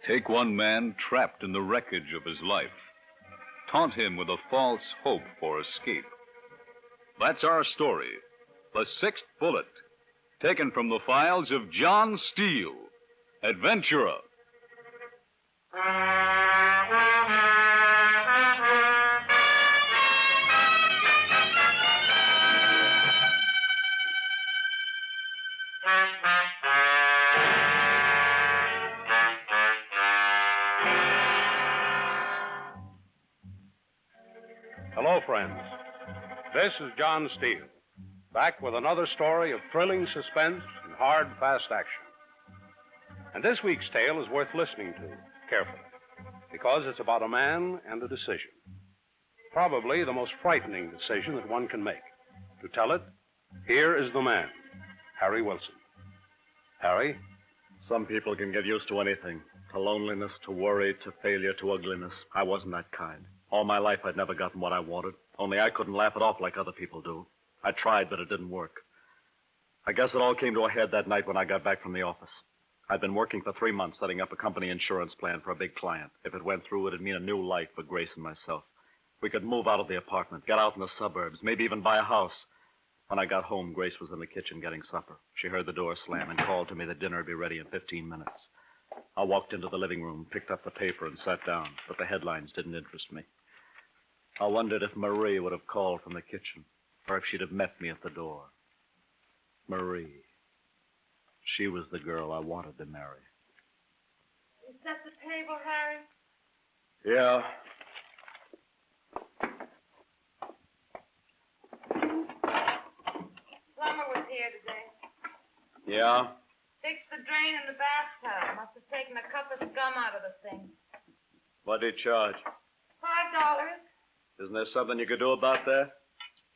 Take one man trapped in the wreckage of his life. Taunt him with a false hope for escape. That's our story, The Sixth Bullet, taken from the files of John Steele, adventurer. Hello, friends. This is John Steele, back with another story of thrilling suspense and hard, fast action. And this week's tale is worth listening to carefully, because it's about a man and a decision. Probably the most frightening decision that one can make. To tell it, here is the man, Harry Wilson. Harry? Some people can get used to anything. To loneliness, to worry, to failure, to ugliness. I wasn't that kind. All my life, I'd never gotten what I wanted. Only I couldn't laugh it off like other people do. I tried, but it didn't work. I guess it all came to a head that night when I got back from the office. I'd been working for 3 months setting up a company insurance plan for a big client. If it went through, it'd mean a new life for Grace and myself. We could move out of the apartment, get out in the suburbs, maybe even buy a house. When I got home, Grace was in the kitchen getting supper. She heard the door slam and called to me that dinner would be ready in 15 minutes. I walked into the living room, picked up the paper, and sat down, but the headlines didn't interest me. I wondered if Marie would have called from the kitchen, or if she'd have met me at the door. Marie. She was the girl I wanted to marry. You set the table, Harry? Yeah. Plumber was here today. Yeah? Fixed the drain in the bathtub. Must have taken a cup of scum out of the thing. What did he charge? $5. Isn't there something you could do about that?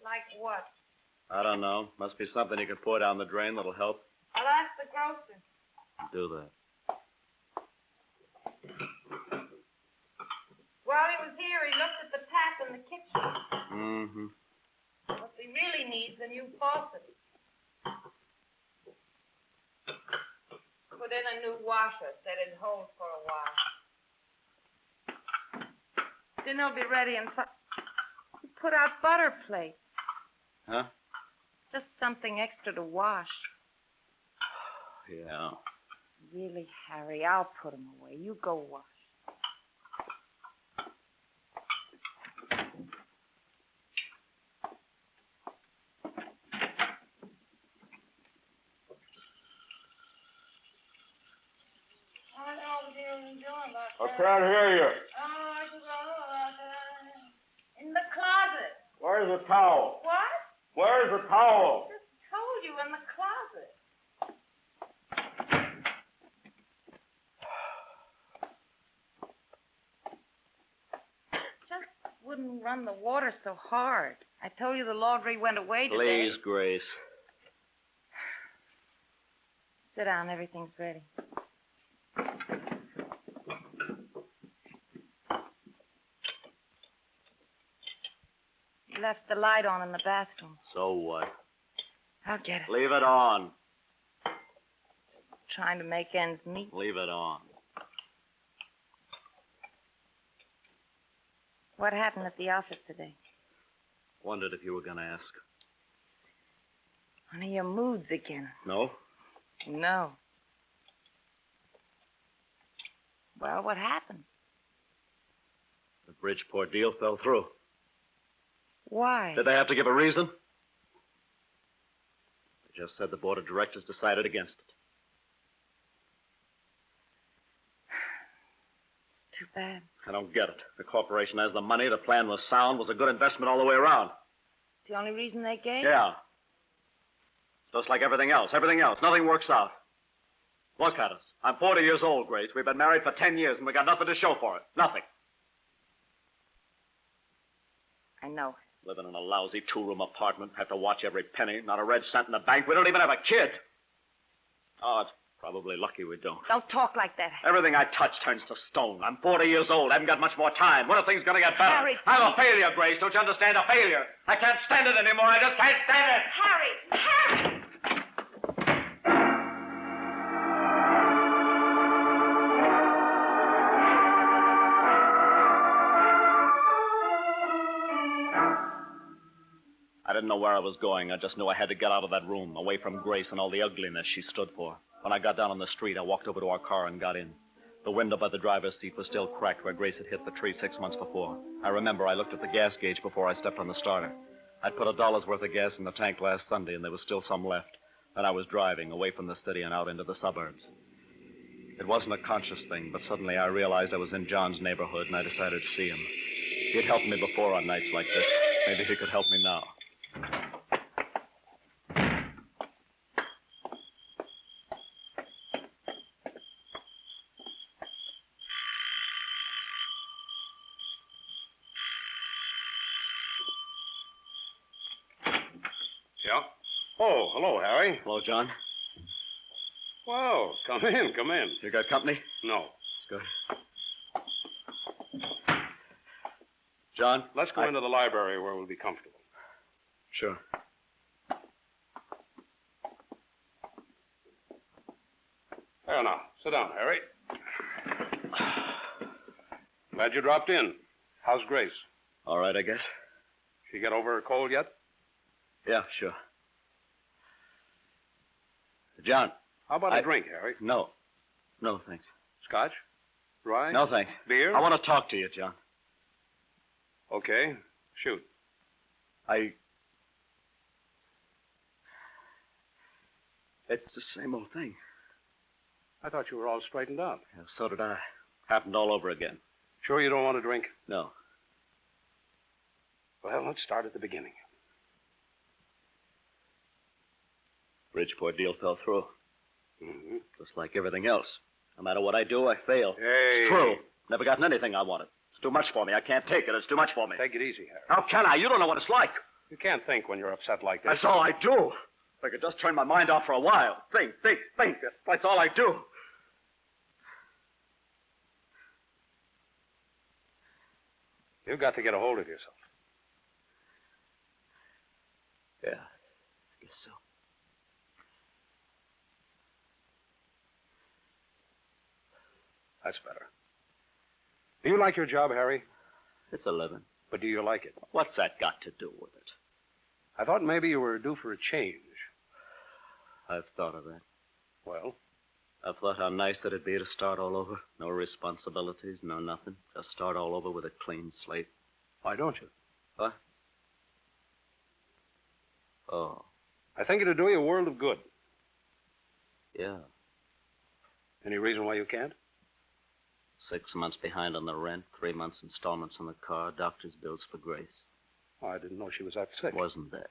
Like what? I don't know. Must be something you could pour down the drain that'll help. I'll ask the grocer. Do that. While he was here, he looked at the tap in the kitchen. Mm-hmm. What he really needs a new faucet. Put in a new washer. Said it'd hold for a while. Dinner'll be ready in put out butter plates. Huh? Just something extra to wash. Yeah. Really, Harry, I'll put them away. You go wash. I can't hear you. In the closet. Where's the towel? What? Where's the towel? Just told you, in the closet. Just wouldn't run the water so hard. I told you the laundry went away today. Please, Grace. Sit down, everything's ready. Left the light on in the bathroom. So what? I'll get it. Leave it on. Trying to make ends meet. Leave it on. What happened at the office today? Wondered if you were going to ask. One of your moods again. No? No. Well, what happened? The Bridgeport deal fell through. Why? Did they have to give a reason? They just said the board of directors decided against it. Too bad. I don't get it. The corporation has the money, the plan was sound, was a good investment all the way around. The only reason they gave? Yeah. Just like everything else. Nothing works out. Look at us. I'm 40 years old, Grace. We've been married for 10 years, and we got nothing to show for it. Nothing. I know. Living in a lousy 2-room apartment, have to watch every penny, not a red cent in the bank. We don't even have a kid. Oh, it's probably lucky we don't. Don't talk like that. Everything I touch turns to stone. I'm 40 years old. I haven't got much more time. When are things going to get better? Harry, I'm a failure, Grace. Don't you understand? A failure. I can't stand it anymore. I just can't stand it. Harry! Harry! know where I was going. I just knew I had to get out of that room, away from Grace and all the ugliness she stood for. When I got down on the street, I walked over to our car and got in. The window by the driver's seat was still cracked where Grace had hit the tree 6 months before. I remember I looked at the gas gauge before I stepped on the starter. I'd put $1 worth of gas in the tank last Sunday, and there was still some left. Then I was driving away from the city and out into the suburbs. It wasn't a conscious thing, but suddenly I realized I was in John's neighborhood, and I decided to see him. He had helped me before on nights like this. Maybe he could help me now. Yeah? Oh, hello, Harry. Hello, John. Well, come in, come in. You got company? No. That's good. John? Let's go into the library where we'll be comfortable. Sure. There now. Sit down, Harry. Glad you dropped in. How's Grace? All right, I guess. She get over her cold yet? Yeah, sure. John. How about a drink, Harry? No. No, thanks. Scotch? Rye? No, thanks. Beer? I want to talk to you, John. Okay. Shoot. It's the same old thing. I thought you were all straightened out. Yeah, so did I. Happened all over again. Sure you don't want a drink? No. Well, let's start at the beginning. Bridgeport deal fell through. Mm-hmm. Just like everything else. No matter what I do, I fail. Hey. It's true. Never gotten anything I wanted. It's too much for me. I can't take it. It's too much for me. Take it easy, Harry. How can I? You don't know what it's like. You can't think when you're upset like this. That's all I do. If I could just turn my mind off for a while. Think. That's all I do. You've got to get a hold of yourself. Yeah, I guess so. That's better. Do you like your job, Harry? It's 11. But do you like it? What's that got to do with it? I thought maybe you were due for a change. I've thought of that. Well? I've thought how nice it'd be to start all over. No responsibilities, no nothing. Just start all over with a clean slate. Why don't you? What? Oh, I think it'd do you a world of good. yeah. Any reason why you can't? 6 months behind on the rent, 3 months installments on the car, doctor's bills for Grace. Oh, I didn't know she was that sick. Wasn't that?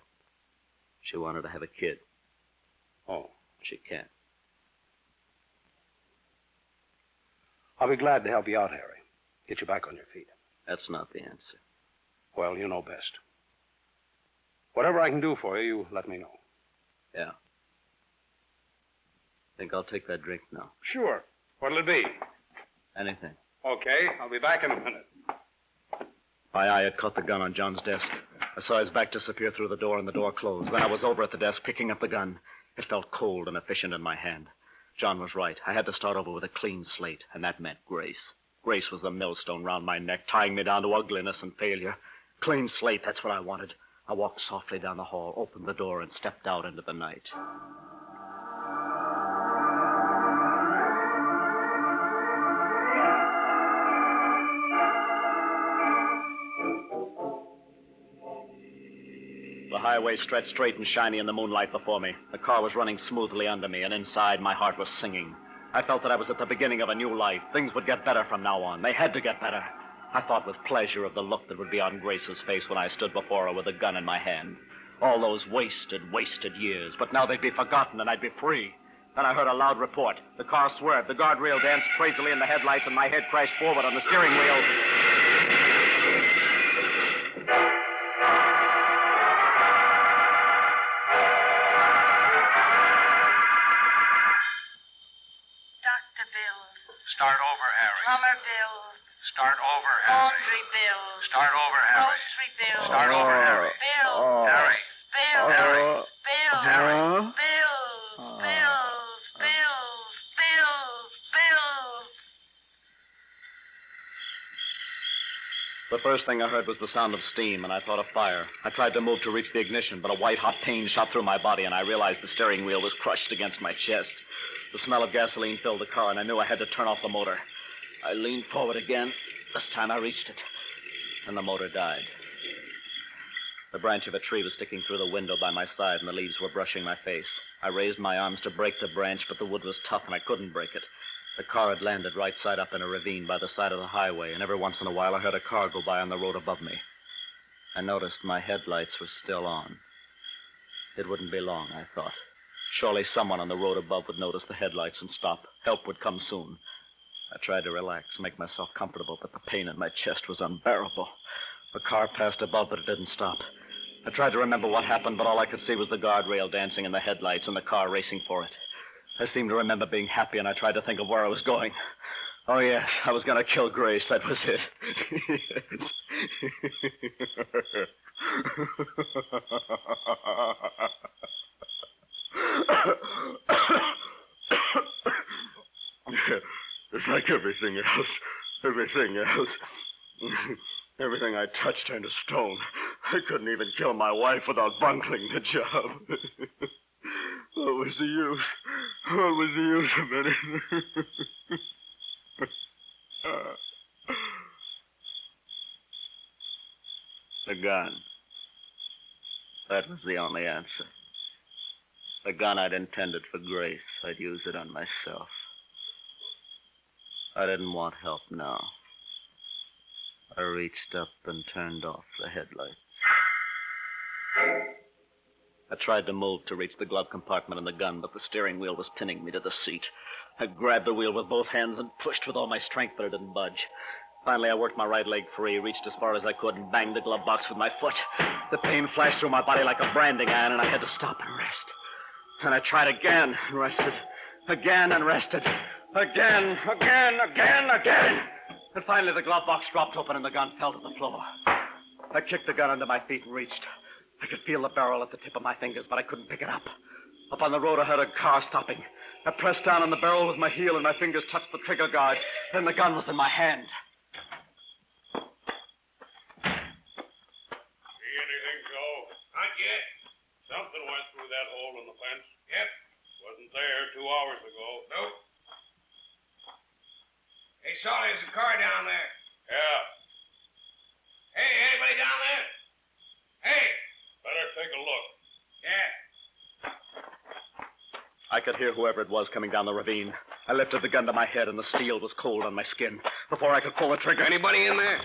She wanted to have a kid. Oh. She can't. I'll be glad to help you out, Harry. Get you back on your feet. That's not the answer. Well, you know best. Whatever I can do for you, you let me know. Yeah. Think I'll take that drink now. Sure. What'll it be? Anything. Okay, I'll be back in a minute. My eye had caught the gun on John's desk. I saw his back disappear through the door and the door closed. Then I was over at the desk picking up the gun. It felt cold and efficient in my hand. John was right. I had to start over with a clean slate, and that meant Grace. Grace was the millstone round my neck, tying me down to ugliness and failure. Clean slate, that's what I wanted. I walked softly down the hall, opened the door, and stepped out into the night. The highway stretched straight and shiny in the moonlight before me. The car was running smoothly under me, and inside my heart was singing. I felt that I was at the beginning of a new life. Things would get better from now on. They had to get better. I thought with pleasure of the look that would be on Grace's face when I stood before her with a gun in my hand. All those wasted years. But now they'd be forgotten and I'd be free. Then I heard a loud report. The car swerved. The guardrail danced crazily in the headlights and my head crashed forward on the steering wheel. Dr. Bills. Start over, Harry. Plumber bills. Start over, Laundry bills. Start over, Harry. Grocery bills. Start over, Harry. Bills. Harry. Bills. Harry. Bills. Harry. Bills. Bills. Bills. Bills. Bills. The first thing I heard was the sound of steam, and I thought of fire. I tried to move to reach the ignition, but a white-hot pain shot through my body, and I realized the steering wheel was crushed against my chest. The smell of gasoline filled the car, and I knew I had to turn off the motor. I leaned forward again. This time I reached it, and the motor died. The branch of a tree was sticking through the window by my side, and the leaves were brushing my face. I raised my arms to break the branch, but the wood was tough, and I couldn't break it. The car had landed right side up in a ravine by the side of the highway, and every once in a while I heard a car go by on the road above me. I noticed my headlights were still on. It wouldn't be long, I thought. Surely someone on the road above would notice the headlights and stop. Help would come soon. I tried to relax, make myself comfortable, but the pain in my chest was unbearable. The car passed above, but it didn't stop. I tried to remember what happened, but all I could see was the guardrail dancing in the headlights and the car racing for it. I seemed to remember being happy, and I tried to think of where I was going. Oh, yes, I was going to kill Grace. That was it. It's like everything else. Everything else. Everything I touched turned to stone. I couldn't even kill my wife without bungling the job. What was the use? What was the use of anything? The gun. That was the only answer. The gun I'd intended for Grace. I'd use it on myself. I didn't want help now. I reached up and turned off the headlights. I tried to move to reach the glove compartment in the gun, but the steering wheel was pinning me to the seat. I grabbed the wheel with both hands and pushed with all my strength, but it didn't budge. Finally, I worked my right leg free, reached as far as I could, and banged the glove box with my foot. The pain flashed through my body like a branding iron, and I had to stop and rest. And I tried again and rested. Again and rested. Again. And finally, the glove box dropped open and the gun fell to the floor. I kicked the gun under my feet and reached. I could feel the barrel at the tip of my fingers, but I couldn't pick it up. Up on the road, I heard a car stopping. I pressed down on the barrel with my heel, and my fingers touched the trigger guard. Then the gun was in my hand. See anything, Joe? Not yet. Something went through that hole in the fence. Yep. Wasn't there 2 hours ago. Nope. Hey, Saul, there's a car down there. Yeah. Hey, anybody down there? Hey. Better take a look. Yeah. I could hear whoever it was coming down the ravine. I lifted the gun to my head, and the steel was cold on my skin. Before I could pull the trigger... Anybody in there?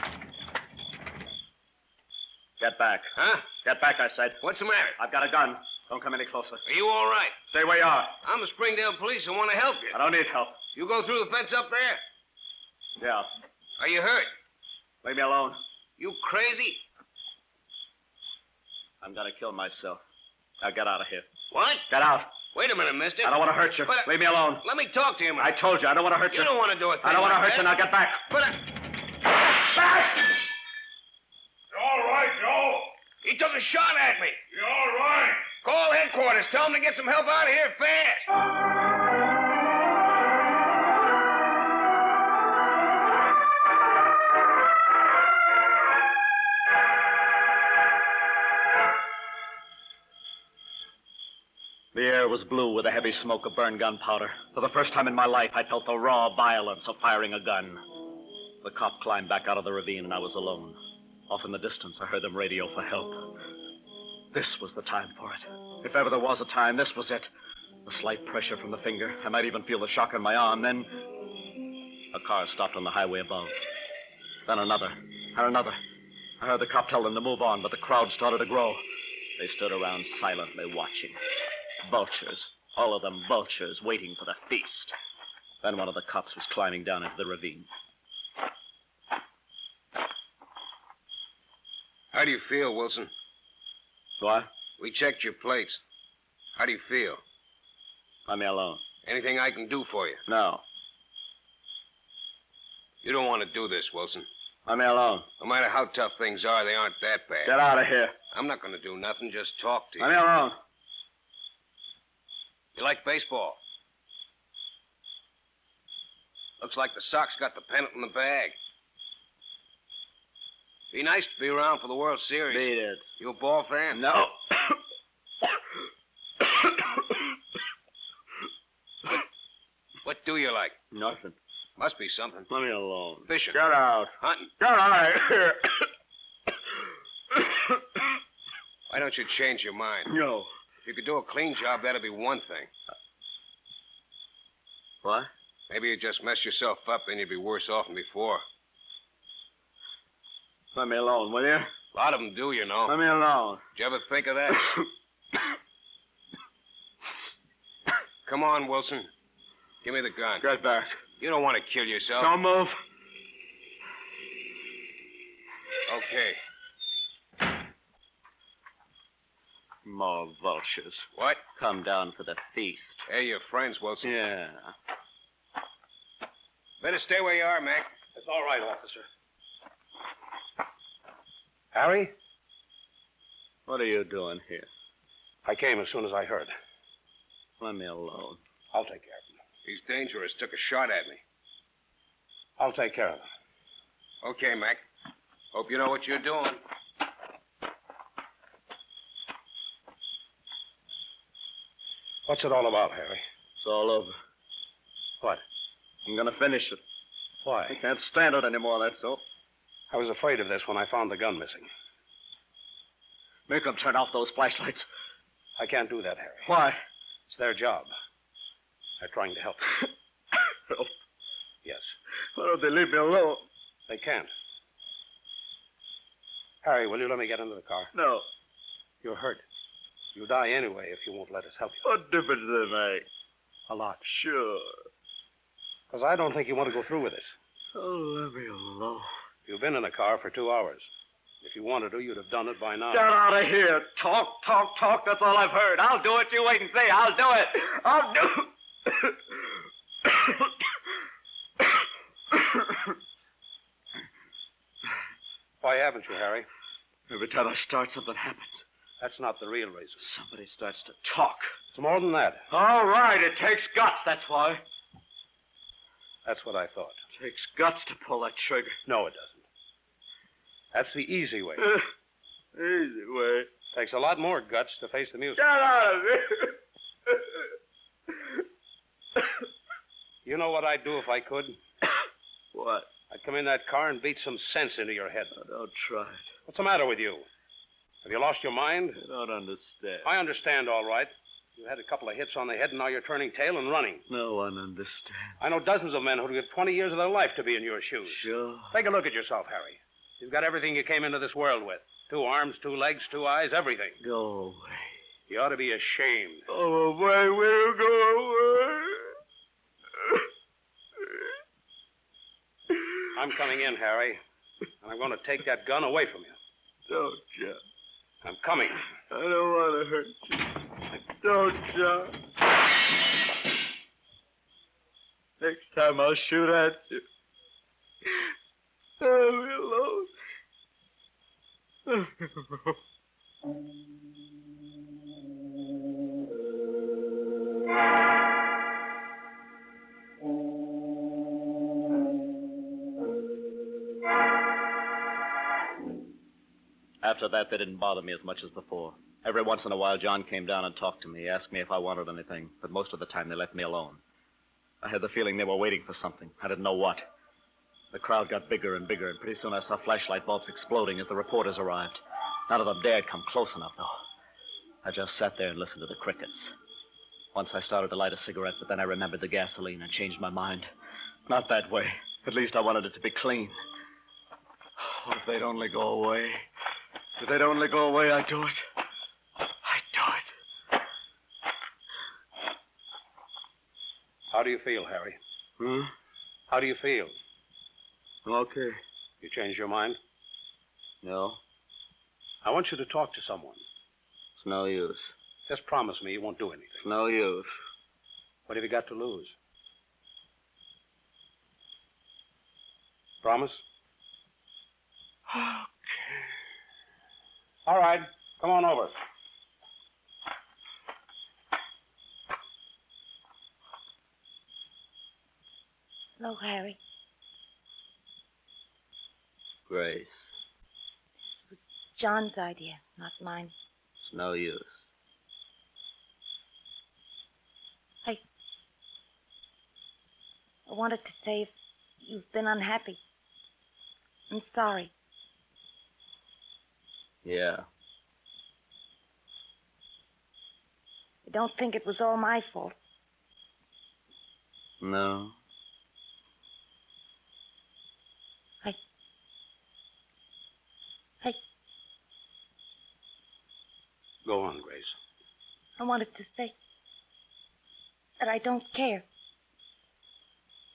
Get back. Huh? Get back, I said. What's the matter? I've got a gun. Don't come any closer. Are you all right? Stay where you are. I'm the Springdale police and want to help you. I don't need help. You go through the fence up there? Yeah. Are you hurt? Leave me alone. You crazy? I'm gonna kill myself. Now get out of here. What? Get out. Wait a minute, mister. I don't want to hurt you. But, leave me alone. Let me talk to you, man. I told you, I don't want to hurt you. You don't want to do a thing I don't want to like hurt you. that. Now get back. But Back! You all right, Joe? he took a shot at me. You all right? Call headquarters. Tell them to get some help out of here fast. The air was blue with a heavy smoke of burned gunpowder. For the first time in my life, I felt the raw violence of firing a gun. The cop climbed back out of the ravine, and I was alone. Off in the distance, I heard them radio for help. This was the time for it. If ever there was a time, this was it. A slight pressure from the finger. I might even feel the shock in my arm. Then a car stopped on the highway above. Then another, and another. I heard the cop tell them to move on, but the crowd started to grow. They stood around silently watching. Vultures. All of them vultures waiting for the feast. Then one of the cops was climbing down into the ravine. How do you feel, Wilson? What? We checked your plates. How do you feel? Let me alone. Anything I can do for you? No. You don't want to do this, Wilson. Let me alone. No matter how tough things are, they aren't that bad. Get out of here. I'm not going to do nothing, just talk to you. Let me alone. You like baseball? Looks like the Sox got the pennant in the bag. Be nice to be around for the World Series. Beat it. You a ball fan? No. What do you like? Nothing. Must be something. Let me alone. Fishing. Get out. Hunting. Get out of here. Why don't you change your mind? No. If you could do a clean job, that'd be one thing. What? Maybe you'd just mess yourself up, then you'd be worse off than before. Let me alone, will you? A lot of them do, you know. Let me alone. Did you ever think of that? Come on, Wilson. Give me the gun. Get back. You don't want to kill yourself. Don't move. Okay. More vultures. What? Come down for the feast. Hey, you're friends, Wilson. Yeah. Better stay where you are, Mac. It's all right, officer. Harry? What are you doing here? I came as soon as I heard. Let me alone. I'll take care of him. He's dangerous. Took a shot at me. I'll take care of him. Okay, Mac. Hope you know what you're doing. What's it all about, Harry? It's all over. What? I'm going to finish it. Why? I can't stand it anymore, that's all. I was afraid of this when I found the gun missing. Make them turn off those flashlights. I can't do that, Harry. Why? It's their job. They're trying to help me. Help? Yes. Why don't they leave me alone? They can't. Harry, will you let me get into the car? No. You're hurt. You'll die anyway if you won't let us help you. What difference does it make? A lot. Sure. Because I don't think you want to go through with this. Oh, let me alone. You've been in the car for 2 hours. If you wanted to, you'd have done it by now. Get out of here. Talk, talk, talk. That's all I've heard. I'll do it. You wait and see. I'll do it. I'll do it. Why haven't you, Harry? Every time I start, something happens. That's not the real reason. Somebody starts to talk. It's more than that. All right. It takes guts. That's why. That's what I thought. It takes guts to pull that trigger. No, it doesn't. That's the easy way. Easy way. Takes a lot more guts to face the music. Get out of here. You know what I'd do if I could? What? I'd come in that car and beat some sense into your head. Oh, don't try it. What's the matter with you? Have you lost your mind? I don't understand. I understand, all right. You had a couple of hits on the head, and now you're turning tail and running. No one understands. I know dozens of men who'd give 20 years of their life to be in your shoes. Sure. Take a look at yourself, Harry. You've got everything you came into this world with. 2 arms, 2 legs, 2 eyes, everything. Go away. You ought to be ashamed. Go away, will go away. I'm coming in, Harry, and I'm going to take that gun away from you. Don't, John. I'm coming. I don't want to hurt you. Don't, John. Next time I'll shoot at you. Leave me alone. After that, they didn't bother me as much as before. Every once in a while, John came down and talked to me, asked me if I wanted anything, but most of the time they left me alone. I had the feeling they were waiting for something. I didn't know what. The crowd got bigger and bigger, and pretty soon I saw flashlight bulbs exploding as the reporters arrived. None of them dared come close enough, though. I just sat there and listened to the crickets. Once I started to light a cigarette, but then I remembered the gasoline and changed my mind. Not that way. At least I wanted it to be clean. Oh, if they'd only go away. If they'd only go away, I'd do it. I'd do it. How do you feel, Harry? Hmm? How do you feel? Okay. You changed your mind? No, I want you to talk to someone. it's no use. Just promise me you won't do anything. It's no use. What have you got to lose? Promise? Okay. All right. Come on over. Hello, Harry. Grace. John's idea, not mine. It's no use. I wanted to say if you've been unhappy. I'm sorry. Yeah. I don't think it was all my fault. No. Go on, Grace. I wanted to say that I don't care.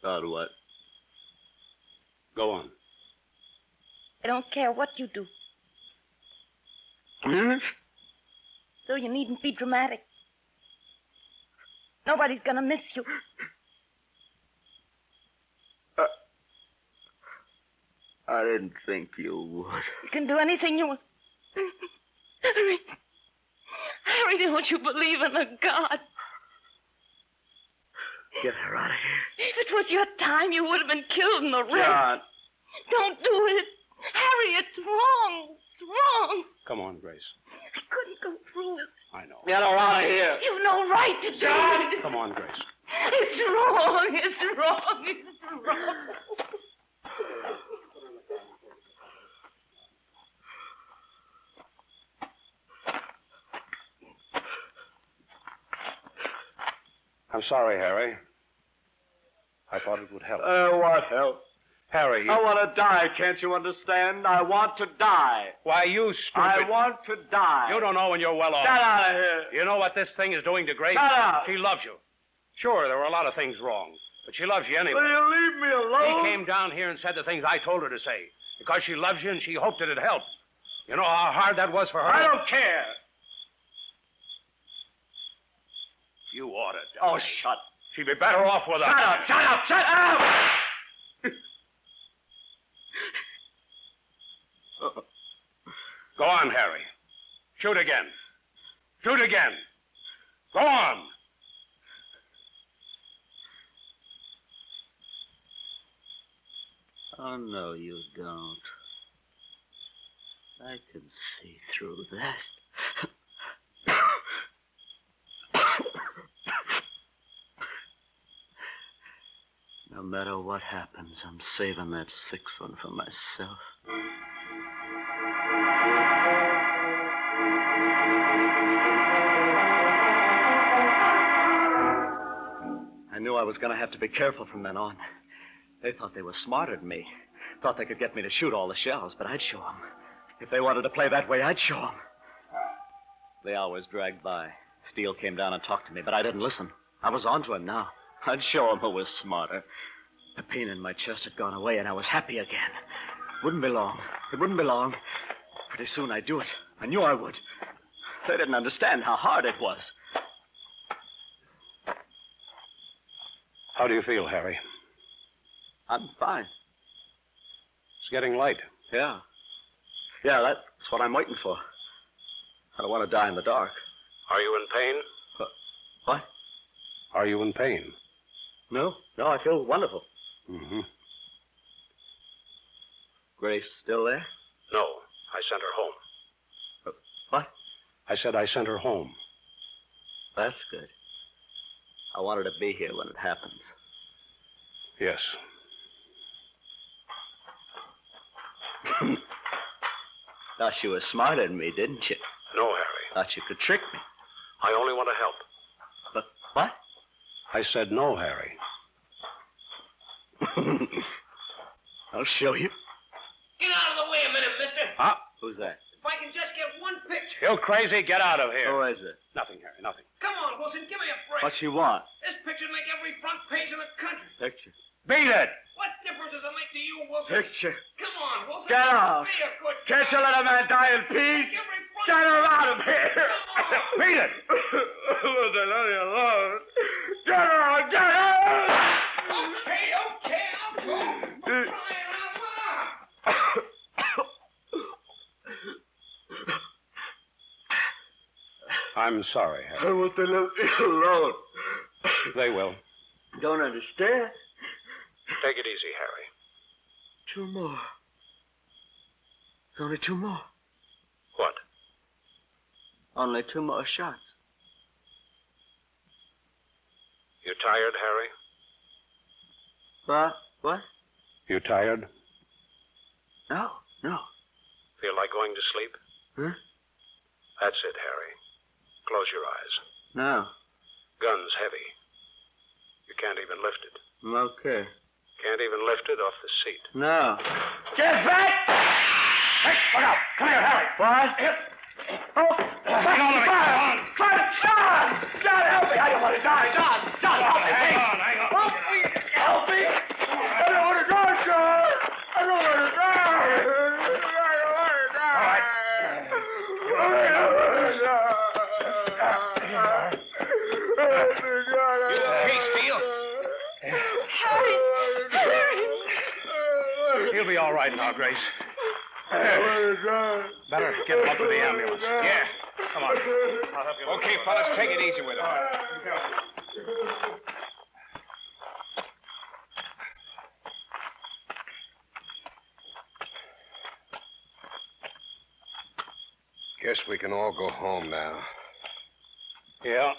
About what? Go on. I don't care what you do. So you needn't be dramatic. Nobody's gonna miss you. I didn't think you would. You can do anything you want. Harry, don't you believe in a God? Get her out of here. If it was your time, you would have been killed in the wreck. John. Don't do it. Harry, it's wrong. It's wrong. Come on, Grace. I couldn't go through it. I know. Get her out of here. You've no right to do it. Come on, Grace. It's wrong. It's wrong. It's wrong. I'm sorry, Harry. I thought it would help. What help? Harry, I want to die, can't you understand? I want to die. why, you stupid... I want to die. You don't know when you're well off. Get out of here. You know what this thing is doing to Grace? Shut up. She loves you. Sure, there were a lot of things wrong, but she loves you anyway. Will you leave me alone? He came down here and said the things I told her to say, because she loves you and she hoped it'd help. You know how hard that was for her? I don't care. You ought to die. Oh, shut. She'd be better off with us. Shut up, shut up, shut up! Go on, Harry. Shoot again. Shoot again. Go on. Oh, no, you don't. I can see through that. No matter what happens, I'm saving that sixth one for myself. I knew I was going to have to be careful from then on. They thought they were smarter than me. Thought they could get me to shoot all the shells, but I'd show them. If they wanted to play that way, I'd show them. The hours dragged by. Steele came down and talked to me, but I didn't listen. I was on to him now. I'd show him who was smarter. The pain in my chest had gone away, and I was happy again. Wouldn't be long. It wouldn't be long. Pretty soon I'd do it. I knew I would. They didn't understand how hard it was. How do you feel, Harry? I'm fine. It's getting light. Yeah. Yeah, that's what I'm waiting for. I don't want to die in the dark. Are you in pain? What? Are you in pain? No, I feel wonderful. Mm-hmm. Grace still there? No, I sent her home. What? I said I sent her home. That's good. I wanted to be here when it happens. Yes. Thought you were smarter than me, didn't you? No, Harry. Thought you could trick me. I only want to help. But what? I said no, Harry. I'll show you. Get out of the way a minute, mister. Huh? Who's that? If I can just get one picture. You crazy? Get out of here. Who is it? Nothing, Harry, nothing. Come on, Wilson, give me a break. What she want? This picture'd make every front page in the country. Picture. Beat it! What difference does it make to you, Wilson? Picture. Come on, Wilson. Get out. Be a good Can't you let a man die in peace? Make every front Get her out of here. Come on. Beat it! Will they let me alone? Get her out! Get her! Okay, I'll go. I'm crying out loud. I'm sorry, Harry. I want them to let me alone. They will. Don't understand. Take it easy, Harry. 2 more. Only 2 more. What? Only 2 more shots. You tired, Harry? What? You tired? No. Feel like going to sleep? Huh? That's it, Harry. Close your eyes. No. Gun's heavy. You can't even lift it. I'm okay. Can't even lift it off the seat. No. Get back! Hey, look out! Come here, Harry. What? Oh, back on me. John, help me. I don't want to die. John, help me. Hang on. Help me. I don't want to die, John. I don't want to die. All right. Hey, Steele. Harry! He'll be all right now, Grace. Better get him up to the ambulance. Yeah. Come on. I'll help you. Okay, fellas, take it easy with him. Guess we can all go home now. Yeah.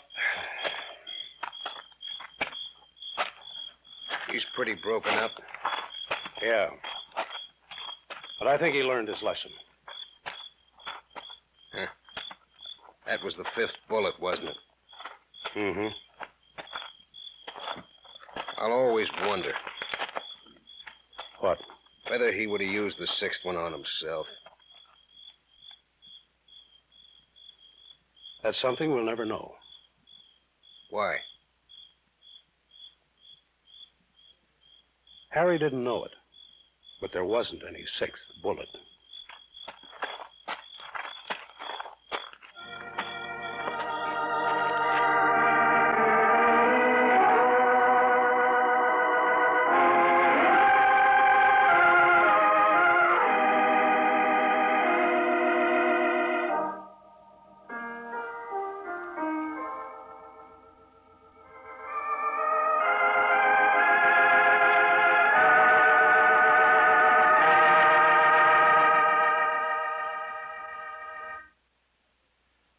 He's pretty broken up. Yeah. But I think he learned his lesson. Huh. That was the 5th bullet, wasn't it? Mm-hmm. I'll always wonder What? whether he would have used the 6th one on himself. That's something we'll never know. Why? Harry didn't know it, but there wasn't any 6th bullet.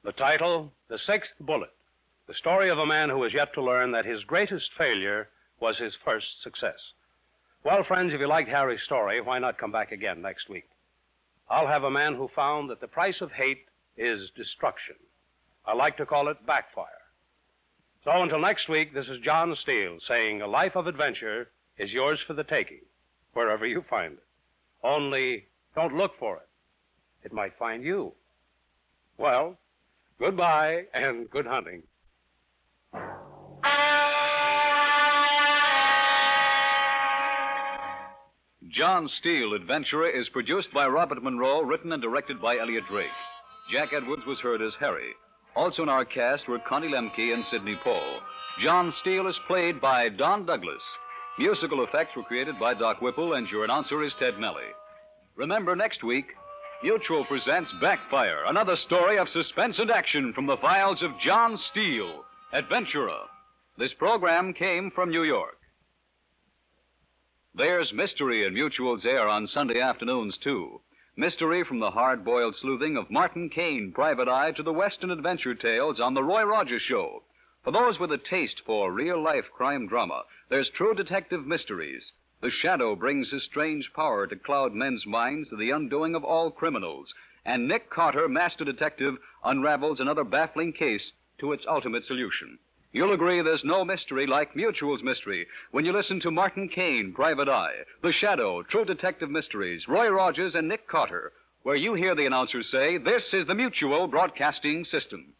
The title, The 6th Bullet. The story of a man who is yet to learn that his greatest failure was his first success. Well, friends, if you liked Harry's story, why not come back again next week? I'll have a man who found that the price of hate is destruction. I like to call it backfire. So until next week, this is John Steele saying a life of adventure is yours for the taking, wherever you find it. Only don't look for it. It might find you. Well, goodbye and good hunting. John Steele, Adventurer, is produced by Robert Monroe, written and directed by Elliot Drake. Jack Edwards was heard as Harry. Also in our cast were Connie Lemke and Sidney Paul. John Steele is played by Don Douglas. Musical effects were created by Doc Whipple, and your announcer is Ted Melly. Remember, next week, Mutual presents Backfire, another story of suspense and action from the files of John Steele, Adventurer. This program came from New York. There's mystery in Mutual's air on Sunday afternoons, too. Mystery from the hard-boiled sleuthing of Martin Caine, Private Eye, to the Western adventure tales on The Roy Rogers Show. For those with a taste for real-life crime drama, there's True Detective Mysteries. The Shadow brings his strange power to cloud men's minds to the undoing of all criminals. And Nick Carter, Master Detective, unravels another baffling case to its ultimate solution. You'll agree there's no mystery like Mutual's mystery when you listen to Martin Caine, Private Eye, The Shadow, True Detective Mysteries, Roy Rogers, and Nick Carter, where you hear the announcers say, "This is the Mutual Broadcasting System."